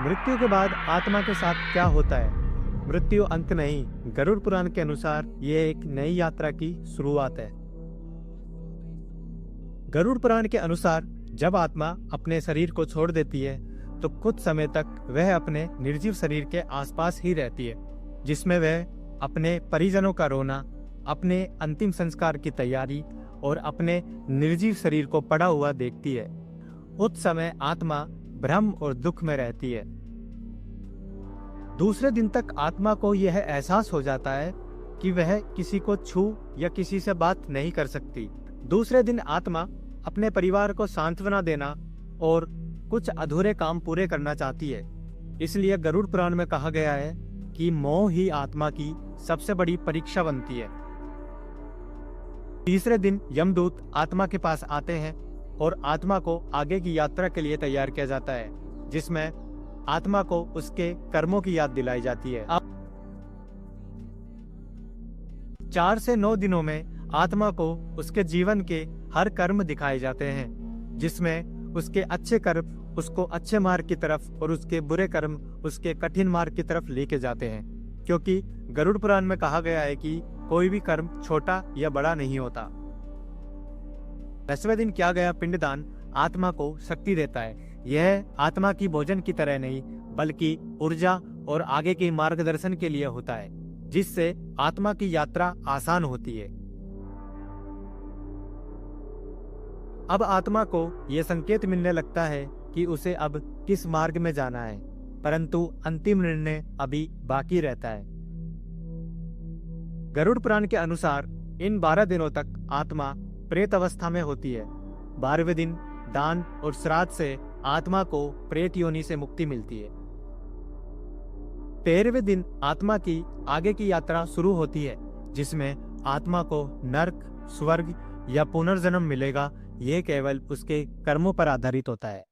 मृत्यु के बाद आत्मा के साथ क्या होता है? मृत्यु अंत नहीं, गरुड़ पुराण के अनुसार यह एक नई यात्रा की शुरुआत है। गरुड़ पुराण के अनुसार जब आत्मा अपने शरीर को छोड़ देती है तो कुछ समय तक वह अपने निर्जीव शरीर के आसपास ही रहती है, जिसमें वह अपने परिजनों का रोना, अपने अंतिम संस्कार की तैयारी और अपने निर्जीव शरीर को पड़ा हुआ देखती है। उस समय आत्मा भ्रम और दुख में रहती है। दूसरे दिन तक आत्मा को यह एहसास हो जाता है कि वह किसी को छू या किसी से बात नहीं कर सकती। दूसरे दिन आत्मा अपने परिवार को सांत्वना देना और कुछ अधूरे काम पूरे करना चाहती है। इसलिए गरुड़ पुराण में कहा गया है कि मोह ही आत्मा की सबसे बड़ी परीक्षा बनती है। तीसरे दिन यमदूत आत्मा के पास आते हैं और आत्मा को आगे की यात्रा के लिए तैयार किया जाता है, जिसमें आत्मा को उसके कर्मों की याद दिलाई जाती है। 4 से 9 दिनों में आत्मा को उसके जीवन के हर कर्म दिखाए जाते हैं, जिसमें उसके अच्छे कर्म उसको अच्छे मार्ग की तरफ और उसके बुरे कर्म उसके कठिन मार्ग की तरफ लेके जाते हैं। क्योंकि गरुड़ पुराण में कहा गया है कि कोई भी कर्म छोटा या बड़ा नहीं होता। 10वें दिन किया गया पिंडदान आत्मा को शक्ति देता है। यह आत्मा की भोजन की तरह नहीं, बल्कि ऊर्जा और आगे के मार्गदर्शन के लिए होता है, जिससे आत्मा की यात्रा आसान होती है। अब आत्मा को यह संकेत मिलने लगता है कि उसे अब किस मार्ग में जाना है, परंतु अंतिम निर्णय अभी बाकी रहता है। गरुड़ पुराण के अनुसार इन 12 दिनों तक आत्मा प्रेत अवस्था में होती है। 12वें दिन दान और श्राद्ध से आत्मा को प्रेत योनि से मुक्ति मिलती है। 13वें दिन आत्मा की आगे की यात्रा शुरू होती है, जिसमें आत्मा को नर्क, स्वर्ग या पुनर्जन्म मिलेगा। यह केवल उसके कर्मों पर आधारित होता है।